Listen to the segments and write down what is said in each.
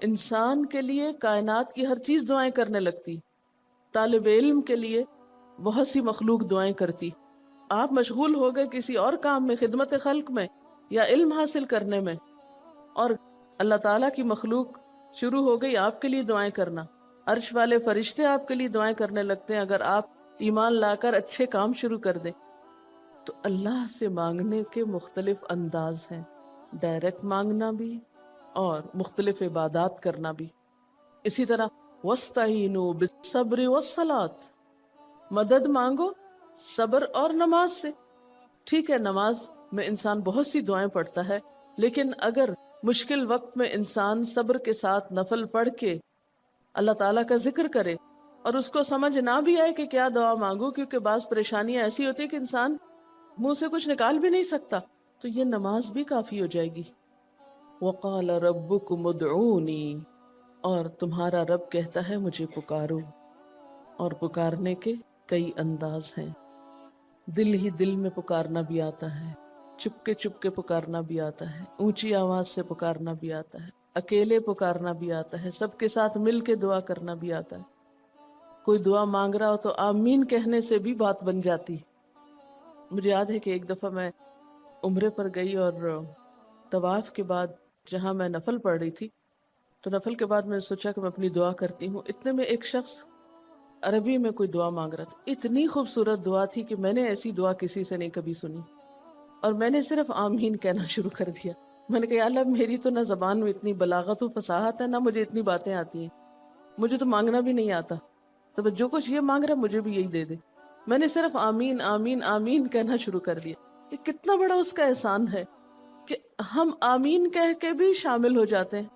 انسان کے لیے کائنات کی ہر چیز دعائیں کرنے لگتی، طالب علم کے لیے بہت سی مخلوق دعائیں کرتی. آپ مشغول ہو گئے کسی اور کام میں، خدمت خلق میں یا علم حاصل کرنے میں، اور اللہ تعالیٰ کی مخلوق شروع ہو گئی آپ کے لیے دعائیں کرنا. عرش والے فرشتے آپ کے لیے دعائیں کرنے لگتے ہیں اگر آپ ایمان لا کر اچھے کام شروع کر دیں. تو اللہ سے مانگنے کے مختلف انداز ہیں، ڈائریکٹ مانگنا بھی اور مختلف عبادات کرنا بھی. اسی طرح وَاسْتَعِینُوا بِالصَّبْرِ وَالصَّلَاةِ، مدد مانگو صبر اور نماز سے. ٹھیک ہے، نماز میں انسان بہت سی دعائیں پڑھتا ہے، لیکن اگر مشکل وقت میں انسان صبر کے ساتھ نفل پڑھ کے اللہ تعالیٰ کا ذکر کرے اور اس کو سمجھ نہ بھی آئے کہ کیا دعا مانگو، کیونکہ بعض پریشانیاں ایسی ہوتی ہیں کہ انسان منہ سے کچھ نکال بھی نہیں سکتا، تو یہ نماز بھی کافی ہو جائے گی. وَقَالَ رَبُّكُمُ ادْعُونِي، اور تمہارا رب کہتا ہے مجھے پکارو. اور پکارنے کے کئی انداز ہیں. دل ہی دل میں پکارنا بھی آتا ہے، چپ کے پکارنا بھی آتا ہے، اونچی آواز سے پکارنا بھی آتا ہے، اکیلے پکارنا بھی آتا ہے، سب کے ساتھ مل کے دعا کرنا بھی آتا ہے. کوئی دعا مانگ رہا ہو تو آمین کہنے سے بھی بات بن جاتی. مجھے یاد ہے کہ ایک دفعہ میں عمرے پر گئی اور طواف کے بعد جہاں میں نفل پڑھ رہی تھی، تو نفل کے بعد میں نے سوچا کہ میں اپنی دعا کرتی ہوں. اتنے میں ایک شخص عربی میں کوئی دعا مانگ رہا تھا. اتنی خوبصورت دعا تھی کہ میں نے ایسی دعا کسی سے نہیں کبھی سنی، اور میں نے صرف آمین کہنا شروع کر دیا. میں نے کہا یا اللہ، میری تو نہ زبان میں اتنی بلاغت و فصاحت ہے، نہ مجھے اتنی باتیں آتی ہیں، مجھے تو مانگنا بھی نہیں آتا، تو جو کچھ یہ مانگ رہا ہے مجھے بھی یہی دے دے. میں نے صرف آمین آمین آمین کہنا شروع کر دیا. یہ کتنا بڑا اس کا احسان ہے کہ ہم آمین کہہ کے بھی شامل ہو جاتے ہیں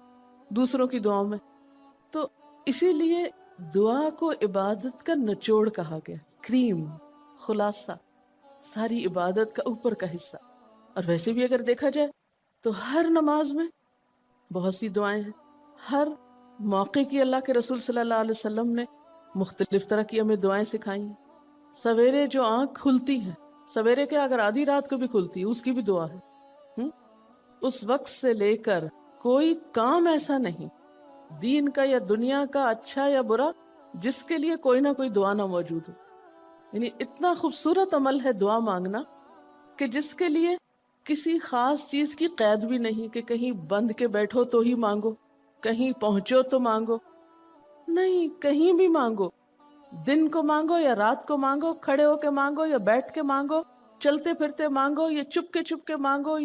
دوسروں کی دعاؤں میں. تو اسی لیے دعا کو عبادت کا نچوڑ کہا گیا، کریم، خلاصہ، ساری عبادت کا اوپر کا حصہ. اور ویسے بھی اگر دیکھا جائے تو ہر نماز میں بہت سی دعائیں ہیں. ہر موقع کی اللہ کے رسول صلی اللہ علیہ وسلم نے مختلف طرح کی ہمیں دعائیں سکھائی ہیں. سویرے جو آنکھ کھلتی ہے، سویرے کے اگر آدھی رات کو بھی کھلتی ہے، اس کی بھی دعا ہے. اس وقت سے لے کر کوئی کام ایسا نہیں دین کا یا دنیا کا، اچھا یا برا، جس کے لیے کوئی نہ کوئی دعا نہ موجود ہو. یعنی اتنا خوبصورت عمل ہے دعا مانگنا کہ جس کے لیے کسی خاص چیز کی قید بھی نہیں کہ کہیں بند کے بیٹھو تو ہی مانگو، کہیں پہنچو تو مانگو. نہیں، کہیں بھی مانگو، دن کو مانگو یا رات کو مانگو، کھڑے ہو کے مانگو یا بیٹھ کے مانگو، چلتے پھرتے مانگو یا چپ کے مانگو،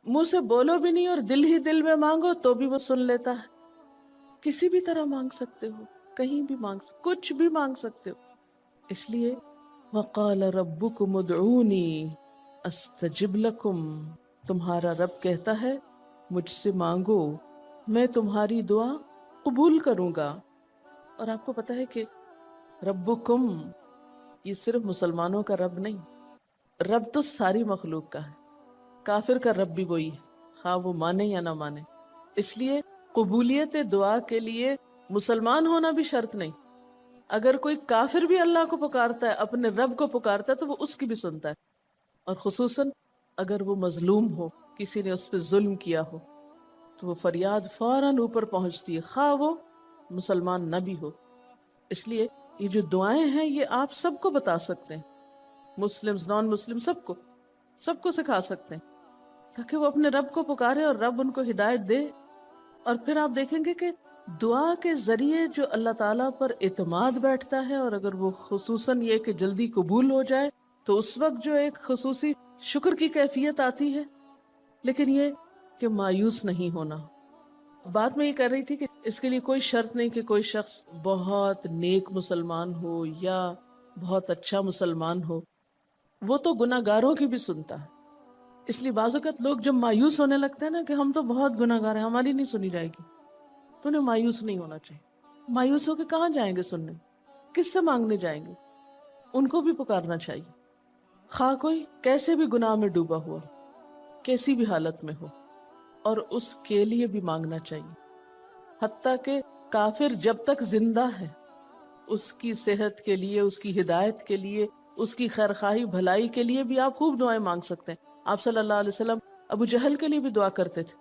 منہ سے بولو بھی نہیں اور دل ہی دل میں مانگو تو بھی وہ سن لیتا ہے. کسی بھی طرح مانگ سکتے ہو، کہیں بھی کچھ بھی مانگ سکتے ہو. اس لیے وَقَالَ رَبُّكُمُ ادْعُونِي أَسْتَجِبْ لَكُمْ، تمہارا رب کہتا ہے مجھ سے مانگو، میں تمہاری دعا قبول کروں گا. اور آپ کو پتا ہے کہ ربکم یہ صرف مسلمانوں کا رب نہیں، رب تو ساری مخلوق کا ہے. کافر کا رب بھی وہی ہے، خواہ وہ مانے یا نہ مانے. اس لیے قبولیت دعا کے لیے مسلمان ہونا بھی شرط نہیں. اگر کوئی کافر بھی اللہ کو پکارتا ہے، اپنے رب کو پکارتا ہے، تو وہ اس کی بھی سنتا ہے. اور خصوصاً اگر وہ مظلوم ہو، کسی نے اس پہ ظلم کیا ہو، تو وہ فریاد فوراً اوپر پہنچتی ہے، خواہ وہ مسلمان نہ بھی ہو. اس لیے یہ جو دعائیں ہیں یہ آپ سب کو بتا سکتے ہیں، مسلم نان مسلم سب کو سکھا سکتے ہیں، تاکہ وہ اپنے رب کو پکارے اور رب ان کو ہدایت دے. اور پھر آپ دیکھیں گے کہ دعا کے ذریعے جو اللہ تعالیٰ پر اعتماد بیٹھتا ہے، اور اگر وہ خصوصاً یہ کہ جلدی قبول ہو جائے، تو اس وقت جو ایک خصوصی شکر کی کیفیت آتی ہے. لیکن یہ کہ مایوس نہیں ہونا. بات میں یہ کر رہی تھی کہ اس کے لیے کوئی شرط نہیں کہ کوئی شخص بہت نیک مسلمان ہو یا بہت اچھا مسلمان ہو، وہ تو گناہ گاروں کی بھی سنتا ہے. اس لیے بعض اوقات لوگ جب مایوس ہونے لگتے ہیں نا کہ ہم تو بہت گناہ گار ہیں، ہماری نہیں سنی جائے گی، تو انہیں مایوس نہیں ہونا چاہیے. مایوس ہو کے کہاں جائیں گے سننے؟ کس سے مانگنے جائیں گے؟ ان کو بھی پکارنا چاہیے، خواہ کوئی کیسے بھی گناہ میں ڈوبا ہوا، کیسی بھی حالت میں ہو، اور اس کے لیے بھی مانگنا چاہیے. حتیٰ کہ کافر جب تک زندہ ہے، اس کی صحت کے لیے، اس کی ہدایت کے لیے، اس کی خیرخواہی بھلائی کے لیے بھی آپ خوب دعائیں مانگ سکتے ہیں. آپ صلی اللہ علیہ وسلم ابو جہل کے لیے بھی دعا کرتے تھے،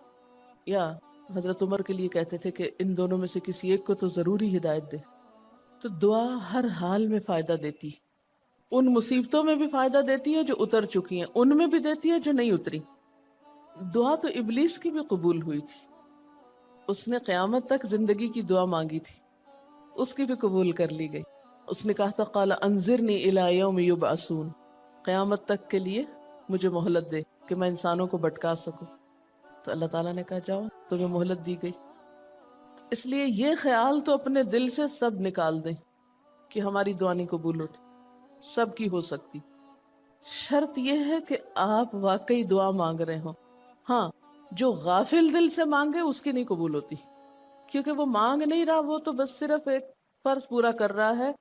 یا حضرت عمر کے لیے کہتے تھے کہ ان دونوں میں سے کسی ایک کو تو ضروری ہدایت دے. تو دعا ہر حال میں فائدہ دیتی، ان مصیبتوں میں بھی فائدہ دیتی ہے جو اتر چکی ہیں، ان میں بھی دیتی ہے جو نہیں اتری. دعا تو ابلیس کی بھی قبول ہوئی تھی، اس نے قیامت تک زندگی کی دعا مانگی تھی، اس کی بھی قبول کر لی گئی. اس نے کہا تھا قال انظرنی الی یوم یبعثون، قیامت تک کے لیے مجھے مہلت دے کہ میں انسانوں کو بھٹکا سکوں. تو اللہ تعالیٰ نے کہا جاؤ، تمہیں مہلت دی گئی. اس لیے یہ خیال تو اپنے دل سے سب نکال دیں کہ ہماری دعا نہیں قبول ہوتی. سب کی ہو سکتی، شرط یہ ہے کہ آپ واقعی دعا مانگ رہے ہوں. ہاں، جو غافل دل سے مانگے اس کی نہیں قبول ہوتی، کیونکہ وہ مانگ نہیں رہا، وہ تو بس صرف ایک فرض پورا کر رہا ہے.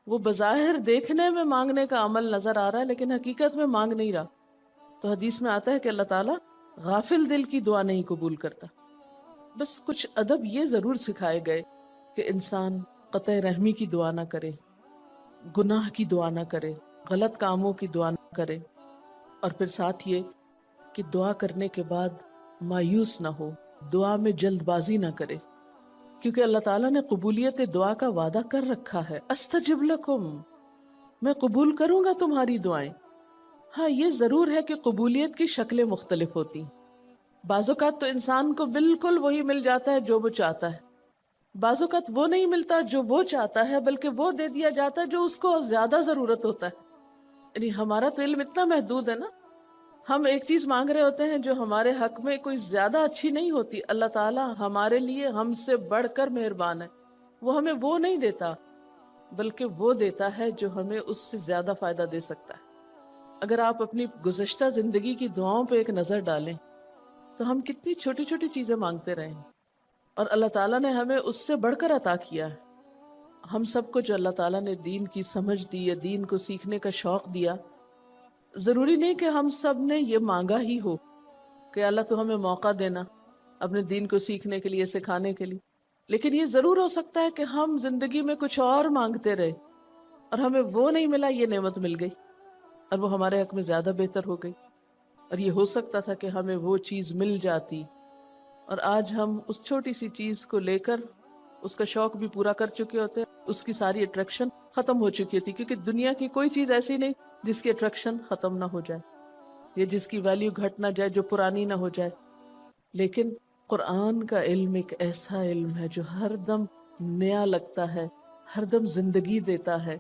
وہ بظاہر دیکھنے میں مانگنے کا عمل نظر آ رہا ہے لیکن حقیقت میں مانگ نہیں رہا. تو حدیث میں آتا ہے کہ اللہ تعالیٰ غافل دل کی دعا نہیں قبول کرتا. بس کچھ ادب یہ ضرور سکھائے گئے کہ انسان قطع رحمی کی دعا نہ کرے، گناہ کی دعا نہ کرے، غلط کاموں کی دعا نہ کرے، اور پھر ساتھ یہ کہ دعا کرنے کے بعد مایوس نہ ہو، دعا میں جلد بازی نہ کرے، کیونکہ اللہ تعالیٰ نے قبولیت دعا کا وعدہ کر رکھا ہے. استجب لکم، میں قبول کروں گا تمہاری دعائیں. ہاں، یہ ضرور ہے کہ قبولیت کی شکلیں مختلف ہوتی ہیں. بعض اوقات تو انسان کو بالکل وہی مل جاتا ہے جو وہ چاہتا ہے، بعض اوقات وہ نہیں ملتا جو وہ چاہتا ہے، بلکہ وہ دے دیا جاتا ہے جو اس کو زیادہ ضرورت ہوتا ہے. یعنی ہمارا تو علم اتنا محدود ہے نا، ہم ایک چیز مانگ رہے ہوتے ہیں جو ہمارے حق میں کوئی زیادہ اچھی نہیں ہوتی. اللہ تعالیٰ ہمارے لیے ہم سے بڑھ کر مہربان ہے، وہ ہمیں وہ نہیں دیتا بلکہ وہ دیتا ہے جو ہمیں اس سے زیادہ فائدہ دے سکتا ہے. اگر آپ اپنی گزشتہ زندگی کی دعاؤں پہ ایک نظر ڈالیں تو ہم کتنی چھوٹی چھوٹی چیزیں مانگتے رہے ہیں، اور اللہ تعالیٰ نے ہمیں اس سے بڑھ کر عطا کیا ہے. ہم سب کو جو اللہ تعالیٰ نے دین کی سمجھ دی یا دین کو سیکھنے کا شوق دیا، ضروری نہیں کہ ہم سب نے یہ مانگا ہی ہو کہ اللہ تو ہمیں موقع دینا اپنے دین کو سیکھنے کے لیے، سکھانے کے لیے. لیکن یہ ضرور ہو سکتا ہے کہ ہم زندگی میں کچھ اور مانگتے رہے اور ہمیں وہ نہیں ملا، یہ نعمت مل گئی اور وہ ہمارے حق میں زیادہ بہتر ہو گئی. اور یہ ہو سکتا تھا کہ ہمیں وہ چیز مل جاتی اور آج ہم اس چھوٹی سی چیز کو لے کر اس کا شوق بھی پورا کر چکے ہوتے، اس کی ساری اٹریکشن ختم ہو چکی ہوتی، کیونکہ دنیا کی کوئی چیز ایسی نہیں جس کی اٹریکشن ختم نہ ہو جائے یا جس کی ویلیو گھٹ نہ جائے، جو پرانی نہ ہو جائے. لیکن قرآن کا علم ایک ایسا علم ہے جو ہر دم نیا لگتا ہے، ہر دم زندگی دیتا ہے،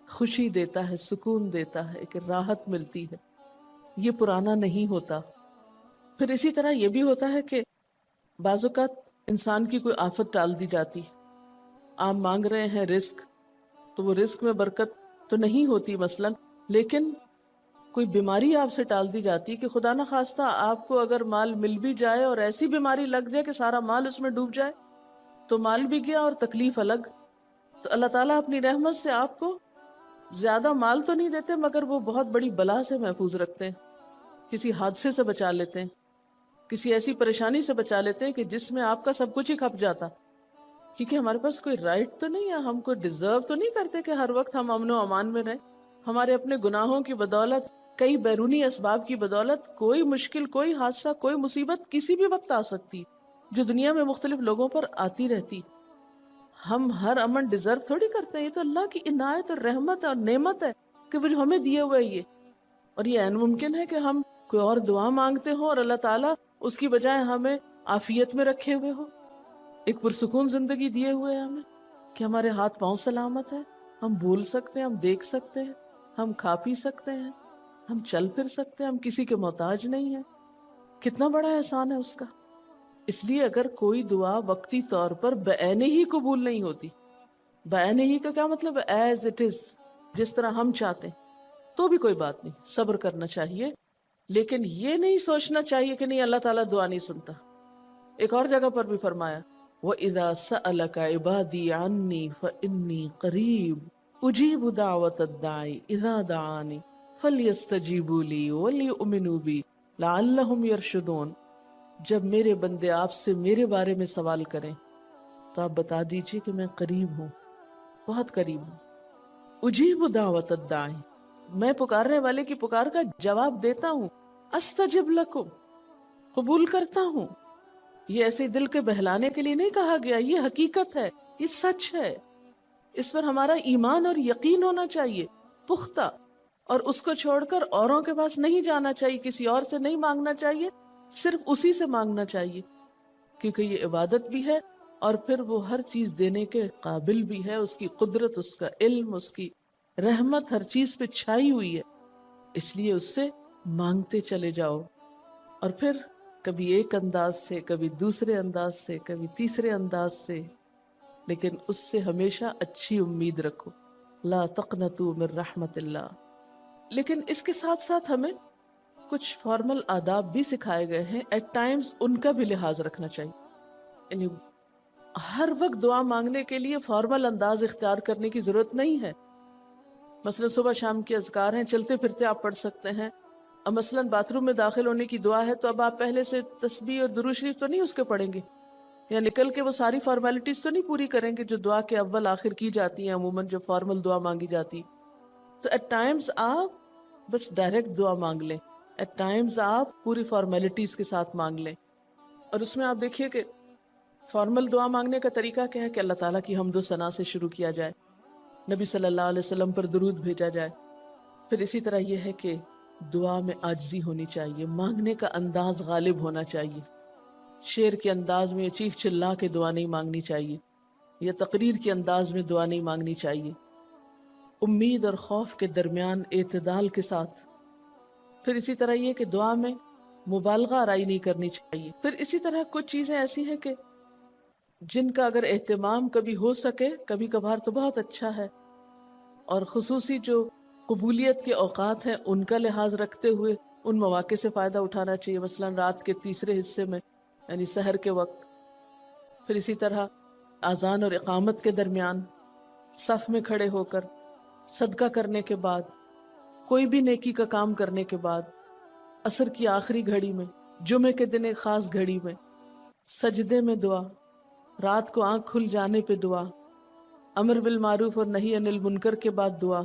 خوشی دیتا ہے، سکون دیتا ہے، ایک راحت ملتی ہے. یہ پرانا نہیں ہوتا. پھر اسی طرح یہ بھی ہوتا ہے کہ بعض اوقات انسان کی کوئی آفت ٹال دی جاتی. آپ مانگ رہے ہیں رزق، تو وہ رزق میں برکت تو نہیں ہوتی مثلاً، لیکن کوئی بیماری آپ سے ٹال دی جاتی کہ خدا نہ خواستہ آپ کو اگر مال مل بھی جائے اور ایسی بیماری لگ جائے کہ سارا مال اس میں ڈوب جائے تو مال بھی گیا اور تکلیف الگ. تو اللہ تعالیٰ اپنی رحمت سے آپ کو زیادہ مال تو نہیں دیتے مگر وہ بہت بڑی بلا سے محفوظ رکھتے ہیں، کسی حادثے سے بچا لیتے ہیں، کسی ایسی پریشانی سے بچا لیتے ہیں کہ جس میں آپ کا سب کچھ ہی کھپ جاتا. کیونکہ ہمارے پاس کوئی رائٹ تو نہیں ہے، ہم کو ڈیزرو تو نہیں کرتے کہ ہر وقت ہم امن و امان میں رہیں. ہمارے اپنے گناہوں کی بدولت، کئی بیرونی اسباب کی بدولت کوئی مشکل، کوئی حادثہ، کوئی مصیبت کسی بھی وقت آ سکتی جو دنیا میں مختلف لوگوں پر آتی رہتی. ہم ہر امن ڈیزرو تھوڑی کرتے ہیں، یہ تو اللہ کی عنایت اور رحمت اور نعمت ہے کہ وہ جو ہمیں دیے ہوئے یہ. اور یہ عین ممکن ہے کہ ہم کوئی اور دعا مانگتے ہوں اور اللہ تعالیٰ اس کی بجائے ہمیں عافیت میں رکھے ہوئے ہو، ایک پرسکون زندگی دیے ہوئے ہیں ہمیں کہ ہمارے ہاتھ پاؤں سلامت ہیں، ہم بول سکتے ہیں، ہم دیکھ سکتے ہیں، ہم کھا پی سکتے ہیں، ہم چل پھر سکتے ہیں، ہم کسی کے محتاج نہیں ہیں. کتنا بڑا احسان ہے اس کا. اس لیے اگر کوئی دعا وقتی طور پر بعینہ ہی قبول نہیں ہوتی، بعینہ ہی کا کیا مطلب؟ ایز اٹ از، جس طرح ہم چاہتے ہیں، تو بھی کوئی بات نہیں، صبر کرنا چاہیے. لیکن یہ نہیں سوچنا چاہیے کہ نہیں اللہ تعالیٰ دعا نہیں سنتا. ایک اور جگہ پر بھی فرمایا وَإِذَا سَأَلَكَ عِبَادِي عَنِّي فَإِنِّي قَرِيبٌ أُجِيبُ دَعْوَةَ الدَّاعِ إِذَا دَعَانِ فَلْيَسْتَجِيبُوا لِي وَلْيُؤْمِنُوا بِي لَعَلَّهُمْ يَرْشُدُونَ. جب میرے بندے آپ سے میرے بارے میں سوال کریں تو آپ بتا دیجئے کہ میں قریب ہوں، بہت قریب ہوں. اجیب دعوت الداعی، میں پکارنے والے کی پکار کا جواب دیتا ہوں. استجب لکم، قبول کرتا ہوں. یہ ایسے دل کے بہلانے کے لیے نہیں کہا گیا، یہ حقیقت ہے، یہ سچ ہے، اس پر ہمارا ایمان اور یقین ہونا چاہیے پختہ، اور اس کو چھوڑ کر اوروں کے پاس نہیں جانا چاہیے، کسی اور سے نہیں مانگنا چاہیے، صرف اسی سے مانگنا چاہیے، کیونکہ یہ عبادت بھی ہے اور پھر وہ ہر چیز دینے کے قابل بھی ہے، اس کی قدرت، اس کا علم، اس کی رحمت ہر چیز پہ چھائی ہوئی ہے، اس لیے اس سے مانگتے چلے جاؤ، اور پھر کبھی ایک انداز سے، کبھی دوسرے انداز سے، کبھی تیسرے انداز سے، لیکن اس سے ہمیشہ اچھی امید رکھو، لا تقنطوا من رحمت اللہ۔ لیکن اس کے ساتھ ساتھ ہمیں کچھ فارمل آداب بھی سکھائے گئے ہیں، ایٹ ٹائمز ان کا بھی لحاظ رکھنا چاہیے، یعنی ہر وقت دعا مانگنے کے لیے فارمل انداز اختیار کرنے کی ضرورت نہیں ہے۔ مثلا صبح شام کے اذکار ہیں، چلتے پھرتے آپ پڑھ سکتے ہیں، اب مثلا باتھ روم میں داخل ہونے کی دعا ہے تو اب آپ پہلے سے تسبیح اور درود شریف تو نہیں اس کے پڑھیں گے، یا نکل کے وہ ساری فارمیلٹیز تو نہیں پوری کریں گے جو دعا کے اول آخر کی جاتی ہیں عموماً جب فارمل دعا مانگی جاتی۔ تو ایٹ ٹائمز آپ بس ڈائریکٹ دعا مانگ لیں، ایٹ ٹائمز آپ پوری فارمیلٹیز کے ساتھ مانگ لیں، اور اس میں آپ دیکھیے کہ فارمل دعا مانگنے کا طریقہ کیا ہے کہ اللہ تعالیٰ کی حمد و ثنا سے شروع کیا جائے، نبی صلی اللہ علیہ وسلم پر درود بھیجا جائے، پھر اسی طرح یہ ہے کہ دعا میں عاجزی ہونی چاہیے، مانگنے کا انداز غالب ہونا چاہیے، شعر کے انداز میں چیخ چلا کے دعا نہیں مانگنی چاہیے، یا تقریر کے انداز میں دعا نہیں مانگنی چاہیے، امید اور خوف کے درمیان اعتدال کے ساتھ، پھر اسی طرح یہ کہ دعا میں مبالغہ آرائی نہیں کرنی چاہیے، پھر اسی طرح کچھ چیزیں ایسی ہیں کہ جن کا اگر اہتمام کبھی ہو سکے کبھی کبھار تو بہت اچھا ہے، اور خصوصی جو قبولیت کے اوقات ہیں ان کا لحاظ رکھتے ہوئے ان مواقع سے فائدہ اٹھانا چاہیے، مثلا رات کے تیسرے حصے میں یعنی سحر کے وقت، پھر اسی طرح اذان اور اقامت کے درمیان، صف میں کھڑے ہو کر، صدقہ کرنے کے بعد، کوئی بھی نیکی کا کام کرنے کے بعد، عصر کی آخری گھڑی میں، جمعے کے دن ایک خاص گھڑی میں، سجدے میں دعا، رات کو آنکھ کھل جانے پہ دعا، امر بالمعروف اور نہی عن المنکر کے بعد دعا،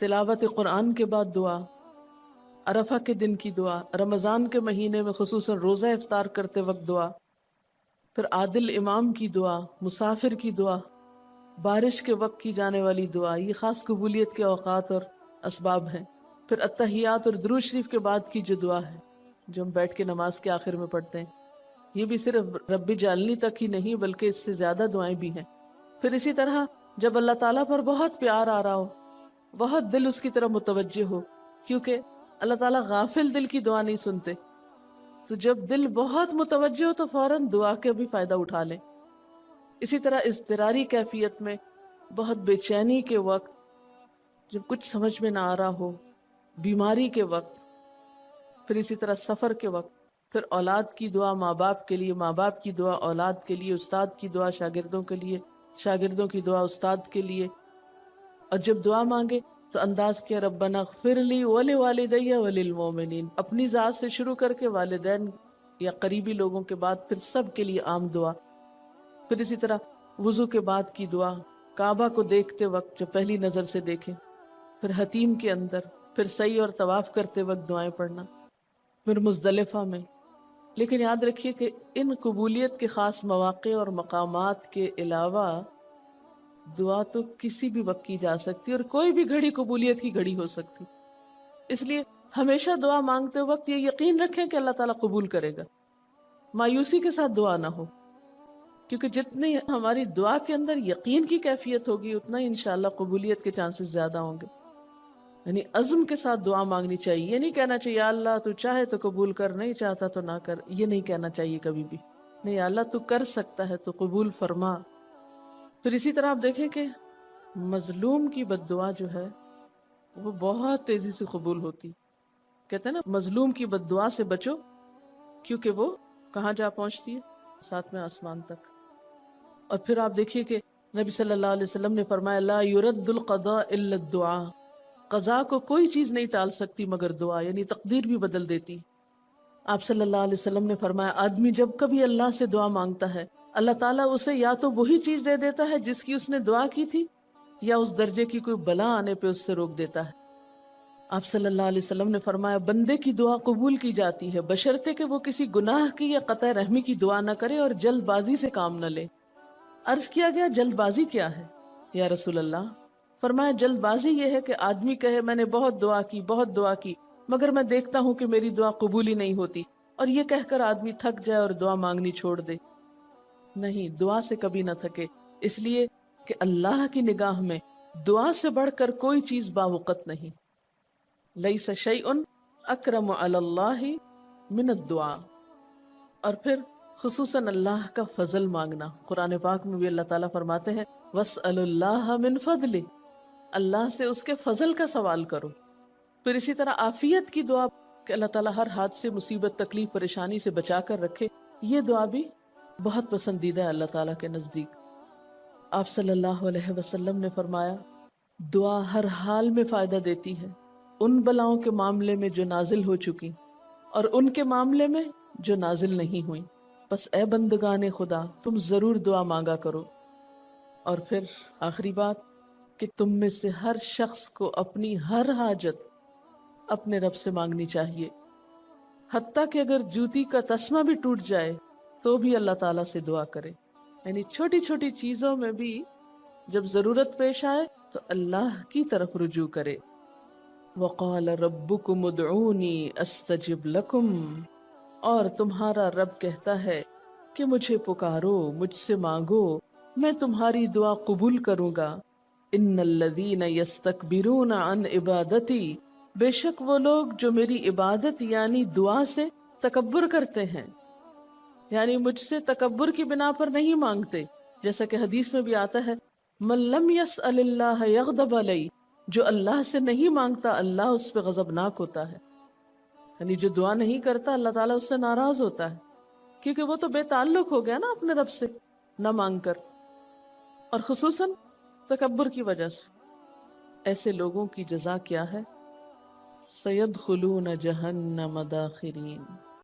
تلاوت قرآن کے بعد دعا، عرفہ کے دن کی دعا، رمضان کے مہینے میں خصوصاً روزہ افطار کرتے وقت دعا، پھر عادل امام کی دعا، مسافر کی دعا، بارش کے وقت کی جانے والی دعا، یہ خاص قبولیت کے اوقات اور اسباب ہیں، پھر التحیات اور درود شریف کے بعد کی جو دعا ہے جو ہم بیٹھ کے نماز کے آخر میں پڑھتے ہیں، یہ بھی صرف رب جعلنی تک ہی نہیں بلکہ اس سے زیادہ دعائیں بھی ہیں۔ پھر اسی طرح جب اللہ تعالیٰ پر بہت پیار آ رہا ہو، بہت دل اس کی طرف متوجہ ہو، کیونکہ اللہ تعالیٰ غافل دل کی دعا نہیں سنتے، تو جب دل بہت متوجہ ہو تو فوراً دعا کے بھی فائدہ اٹھا لیں۔ اسی طرح اضطراری کیفیت میں، بہت بے چینی کے وقت، جب کچھ سمجھ میں نہ آ رہا ہو، بیماری کے وقت، پھر اسی طرح سفر کے وقت، پھر اولاد کی دعا ماں باپ کے لیے، ماں باپ کی دعا اولاد کے لیے، استاد کی دعا شاگردوں کے لیے، شاگردوں کی دعا استاد کے لیے، اور جب دعا مانگے تو انداز کیا ربنا اغفر لی ولوالدی وللمؤمنین، اپنی ذات سے شروع کر کے والدین یا قریبی لوگوں کے بعد پھر سب کے لیے عام دعا، پھر اسی طرح وضو کے بعد کی دعا، کعبہ کو دیکھتے وقت جب پہلی نظر سے دیکھیں، پھر حتیم کے اندر، پھر سعی اور طواف کرتے وقت دعائیں پڑھنا، پھر مزدلفہ میں۔ لیکن یاد رکھیے کہ ان قبولیت کے خاص مواقع اور مقامات کے علاوہ دعا تو کسی بھی وقت کی جا سکتی اور کوئی بھی گھڑی قبولیت کی گھڑی ہو سکتی، اس لیے ہمیشہ دعا مانگتے وقت یہ یقین رکھیں کہ اللہ تعالیٰ قبول کرے گا، مایوسی کے ساتھ دعا نہ ہو، کیونکہ جتنی ہماری دعا کے اندر یقین کی کیفیت ہوگی اتنا ہی انشاءاللہ قبولیت کے چانسز زیادہ ہوں گے۔ یعنی عزم کے ساتھ دعا مانگنی چاہیے، یہ نہیں کہنا چاہیے یا اللہ تو چاہے تو قبول کر، نہیں چاہتا تو نہ کر، یہ نہیں کہنا چاہیے کبھی بھی، نہیں یا اللہ تو کر سکتا ہے تو قبول فرما۔ پھر اسی طرح آپ دیکھیں کہ مظلوم کی بد دعا جو ہے وہ بہت تیزی سے قبول ہوتی، کہتے ہیں نا مظلوم کی بد دعا سے بچو کیونکہ وہ کہاں جا پہنچتی ہے، ساتویں آسمان تک۔ اور پھر آپ دیکھیے کہ نبی صلی اللہ علیہ وسلم نے فرمایا لا يرد القضاء الا الدعاء، قضاء کو کوئی چیز نہیں ٹال سکتی مگر دعا، یعنی تقدیر بھی بدل دیتی۔ آپ صلی اللہ علیہ وسلم نے فرمایا آدمی جب کبھی اللہ سے دعا مانگتا ہے اللہ تعالیٰ اسے یا تو وہی چیز دے دیتا ہے جس کی اس نے دعا کی تھی، یا اس درجے کی کوئی بلا آنے پہ اس سے روک دیتا ہے۔ آپ صلی اللہ علیہ وسلم نے فرمایا بندے کی دعا قبول کی جاتی ہے بشرطے کہ وہ کسی گناہ کی یا قطع رحمی کی دعا نہ کرے اور جلد بازی سے کام نہ لے۔ عرض کیا گیا جلد بازی کیا ہے یا رسول اللہ؟ فرمایا جلد بازی یہ ہے کہ آدمی کہے میں نے بہت دعا کی مگر میں دیکھتا ہوں کہ میری دعا قبول ہی نہیں ہوتی، اور یہ کہہ کر آدمی تھک جائے اور دعا مانگنی چھوڑ دے۔ نہیں، دعا سے کبھی نہ تھکے، اس لیے کہ اللہ کی نگاہ میں دعا سے بڑھ کر کوئی چیز باوقت نہیں۔ لیس شیء اکرم علی اللہ من الدعاء۔ اور پھر خصوصاً اللہ کا فضل مانگنا، قرآن پاک میں بھی اللہ تعالیٰ فرماتے ہیں وَاسْأَلُوا اللَّهَ مِن فَضْلِهِ، اللہ سے اس کے فضل کا سوال کرو۔ پھر اسی طرح عافیت کی دعا کہ اللہ تعالیٰ ہر حادثے مصیبت تکلیف پریشانی سے بچا کر رکھے، یہ دعا بھی بہت پسندیدہ ہے اللہ تعالیٰ کے نزدیک۔ آپ صلی اللہ علیہ وسلم نے فرمایا دعا ہر حال میں فائدہ دیتی ہے، ان بلاؤں کے معاملے میں جو نازل ہو چکی اور ان کے معاملے میں جو نازل نہیں ہوئی۔ بس اے بندگان خدا تم ضرور دعا مانگا کرو۔ اور پھر آخری بات کہ تم میں سے ہر شخص کو اپنی ہر حاجت اپنے رب سے مانگنی چاہیے، حتیٰ کہ اگر جوتی کا تسمہ بھی ٹوٹ جائے تو بھی اللہ تعالیٰ سے دعا کرے۔ یعنی چھوٹی چھوٹی چیزوں میں بھی جب ضرورت پیش آئے تو اللہ کی طرف رجوع کرے۔ وَقَالَ رَبُّكُمُ ادْعُونِي أَسْتَجِبْ لَكُمْ، اور تمہارا رب کہتا ہے کہ مجھے پکارو، مجھ سے مانگو، میں تمہاری دعا قبول کروں گا۔ ان الذین یستکبرون عن عبادتی، بے شک وہ لوگ جو میری عبادت یعنی دعا سے تکبر کرتے ہیں، یعنی مجھ سے تکبر کی بنا پر نہیں مانگتے، جیسا کہ حدیث میں بھی آتا ہے من لم یسأل اللہ یغضب علیہ، جو اللہ سے نہیں مانگتا اللہ اس پہ غضبناک ہوتا ہے۔ یعنی جو دعا نہیں کرتا اللہ تعالیٰ اس سے ناراض ہوتا ہے، کیونکہ وہ تو بے تعلق ہو گیا نا اپنے رب سے نہ مانگ کر، اور خصوصاً تکبر کی وجہ سے۔ ایسے لوگوں کی جزا کیا ہے؟ سیدخلون جہنم داخرین،